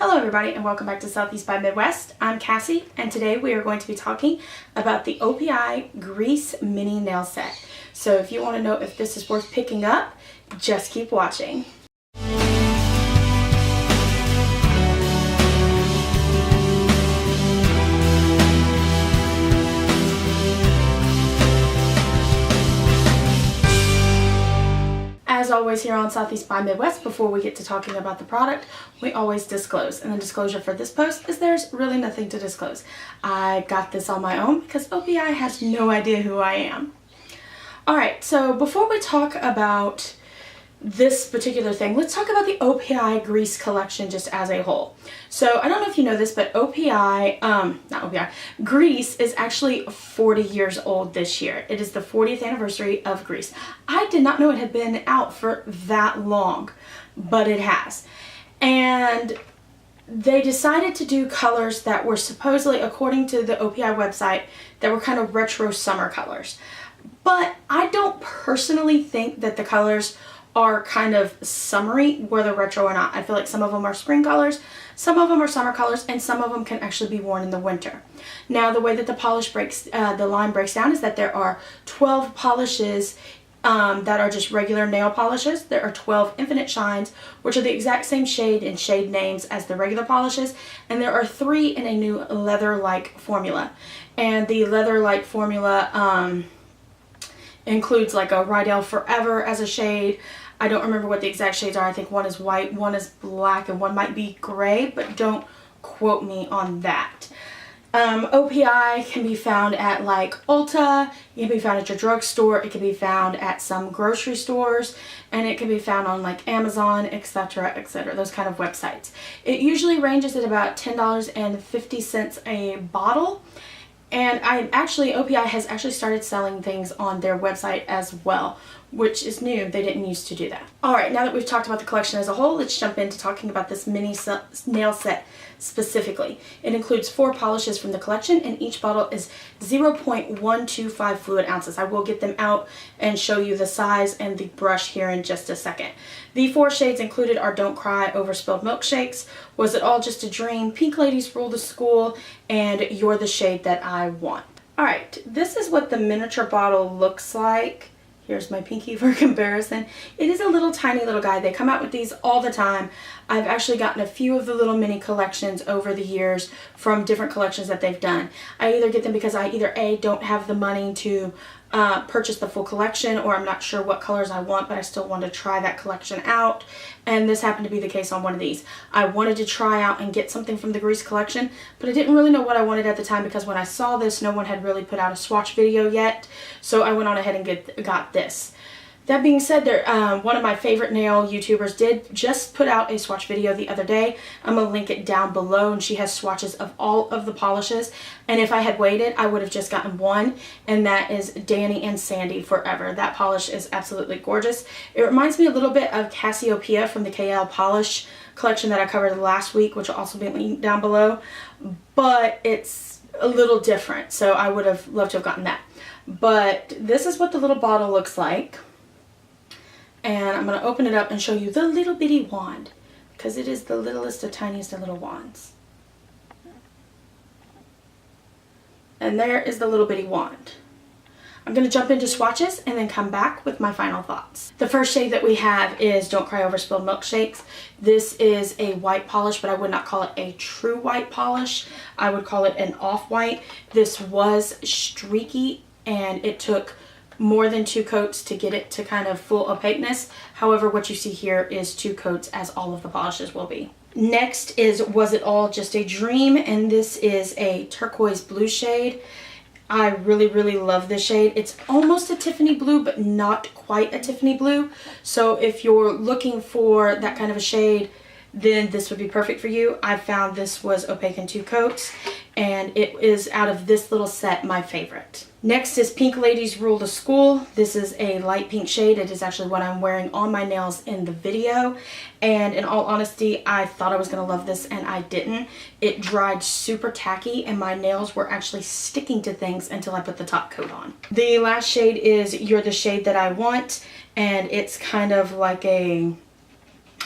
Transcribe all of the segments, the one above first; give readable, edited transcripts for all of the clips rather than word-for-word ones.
Hello everybody and welcome back to Southeast by Midwest. I'm Cassie and today we are going to be talking about the Opi Grease Mini Nail Set. So if you want to know if this is worth picking up, just keep watching. As always here on Southeast by Midwest, before we get to talking about the product, we always disclose. And the disclosure for this post is there's really nothing to disclose. I got this on my own because Opi has no idea who I am. Alright, so before we talk about this particular thing, let's talk about the Opi Grease Collection just as a whole. So I don't know if you know this, but Grease is actually 40 years old this year. It is the 40th anniversary of Grease. I did not know it had been out for that long, but it has. And they decided to do colors that were supposedly, according to the Opi website, that were kind of retro summer colors. But I don't personally think that the colors are kind of summery, whether retro or not. I feel like some of them are spring colors, some of them are summer colors, and some of them can actually be worn in the winter. Now, the way that the polish breaks, the line breaks down is that there are 12 polishes that are just regular nail polishes. There are 12 infinite shines, which are the exact same shade and shade names as the regular polishes, and there are 3 in a new leather-like formula. And the leather-like formula includes like a Rydell Forever as a shade. I don't remember what the exact shades are. I think one is white, one is black, and one might be gray, but don't quote me on that. OPI can be found at like Ulta, it can be found at your drugstore, it can be found at some grocery stores, and it can be found on like Amazon, etc., etc., those kind of websites. It usually ranges at about $10.50 a bottle. And Opi has actually started selling things on their website as well, which is new. They didn't used to do that. Alright, now that we've talked about the collection as a whole, let's jump into talking about this mini nail set specifically. It includes 4 polishes from the collection, and each bottle is 0.125 fluid ounces. I will get them out and show you the size and the brush here in just a second. The 4 shades included are Don't Cry Over Spilled Milkshakes, Was It All Just a Dream, Pink Ladies Rule the School, and You're the Shade That I Want. Alright, this is what the miniature bottle looks like. Here's my pinky for comparison. It is a little tiny little guy. They come out with these all the time. I've actually gotten a few of the little mini collections over the years from different collections that they've done. I either get them because I either A, don't have the money to purchase the full collection, or I'm not sure what colors I want, but I still want to try that collection out. And this happened to be the case on one of these. I wanted to try out and get something from the Grease collection, but I didn't really know what I wanted at the time because when I saw this, no one had really put out a swatch video yet. So I went on ahead and got this. That being said, one of my favorite nail YouTubers did just put out a swatch video the other day. I'm going to link it down below, and she has swatches of all of the polishes. And if I had waited, I would have just gotten one, and that is Danny and Sandy Forever. That polish is absolutely gorgeous. It reminds me a little bit of Cassiopeia from the KL Polish collection that I covered last week, which will also be linked down below. But it's a little different, so I would have loved to have gotten that. But this is what the little bottle looks like. And I'm going to open it up and show you the little bitty wand, because it is the littlest of tiniest of little wands. And there is the little bitty wand. I'm going to jump into swatches and then come back with my final thoughts. The first shade that we have is Don't Cry Over Spilled Milkshakes. This is a white polish, but I would not call it a true white polish. I would call it an off-white. This was streaky, and it took more than 2 coats to get it to kind of full opaqueness. However, what you see here is 2 coats, as all of the polishes will be. Next is Was It All Just a Dream, and this is a turquoise blue shade. I really, really love this shade. It's almost a Tiffany blue, but not quite a Tiffany blue. So if you're looking for that kind of a shade, then this would be perfect for you. I found this was opaque in 2 coats, and it is, out of this little set, my favorite. Next is Pink Ladies Rule the School. This is a light pink shade. It is actually what I'm wearing on my nails in the video. And in all honesty, I thought I was going to love this, and I didn't. It dried super tacky, and my nails were actually sticking to things until I put the top coat on. The last shade is You're the Shade That I Want, and it's kind of like a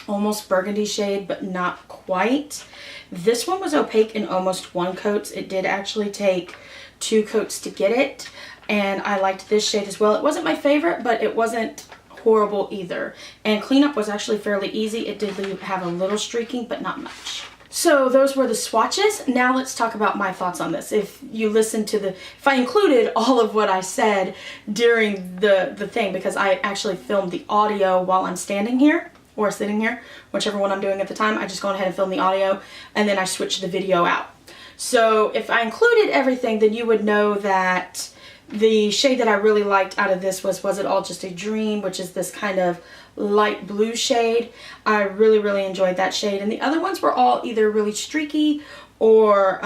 almost burgundy shade, but not quite. This one was opaque in almost 1 coat. It did actually take 2 coats to get it, and I liked this shade as well. It wasn't my favorite, but it wasn't horrible either. And cleanup was actually fairly easy. It did have a little streaking, but not much. So those were the swatches. Now let's talk about my thoughts on this. If you listen to if I included all of what I said during the thing, because I actually filmed the audio while I'm standing here or sitting here, whichever one I'm doing at the time, I just go ahead and film the audio and then I switch the video out. So if I included everything, then you would know that the shade that I really liked out of this was It All Just a Dream, which is this kind of light blue shade. I really enjoyed that shade, and the other ones were all either really streaky or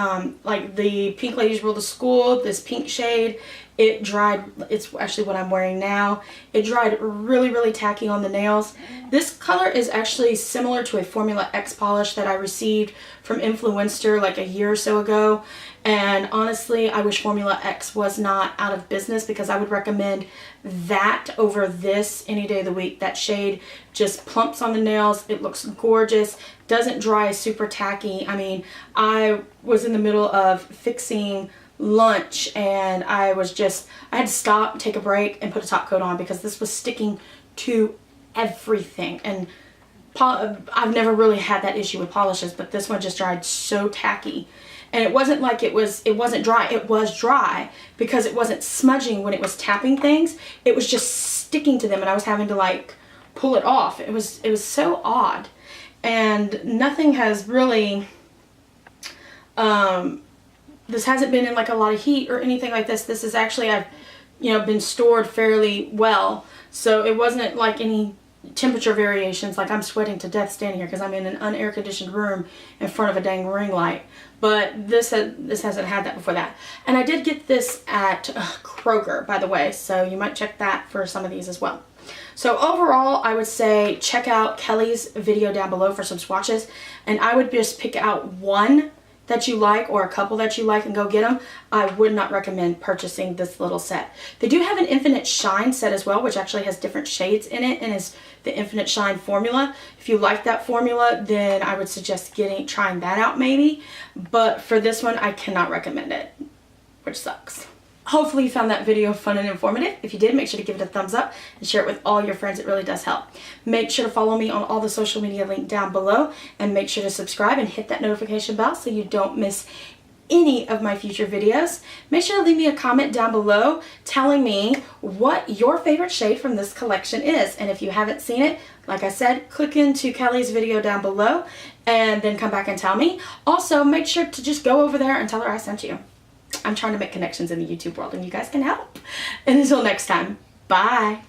like the Pink Ladies Rule the School, this pink shade. It dried, it's actually what I'm wearing now. It dried really tacky on the nails. This color is actually similar to a Formula X polish that I received from Influencer like a year or so ago. And honestly, I wish Formula X was not out of business, because I would recommend that over this any day of the week. That shade just plumps on the nails. It looks gorgeous. Doesn't dry super tacky. I mean, I was in the middle of fixing lunch and I had to stop, take a break, and put a top coat on because this was sticking to everything. And I've never really had that issue with polishes, but this one just dried so tacky. And it wasn't like it wasn't dry. It was dry because it wasn't smudging when it was tapping things. It was just sticking to them, and I was having to like pull it off. It was so odd. And nothing has really this hasn't been in like a lot of heat or anything like this. This is actually, I've been stored fairly well, so it wasn't like any temperature variations. Like I'm sweating to death standing here because I'm in an unair conditioned room in front of a dang ring light. But this hasn't had that before that. And I did get this at Kroger, by the way, so you might check that for some of these as well. So overall, I would say check out Kelly's video down below for some swatches, and I would just pick out one that you like or a couple that you like and go get them. I would not recommend purchasing this little set. They do have an Infinite Shine set as well, which actually has different shades in it and is the Infinite Shine formula. If you like that formula, then I would suggest trying that out maybe. But for this one, I cannot recommend it, which sucks. Hopefully you found that video fun and informative. If you did, make sure to give it a thumbs up and share it with all your friends. It really does help. Make sure to follow me on all the social media linked down below, and make sure to subscribe and hit that notification bell so you don't miss any of my future videos. Make sure to leave me a comment down below telling me what your favorite shade from this collection is. And if you haven't seen it, like I said, click into Kelly's video down below and then come back and tell me. Also, make sure to just go over there and tell her I sent you. I'm trying to make connections in the YouTube world, and you guys can help. And until next time, bye.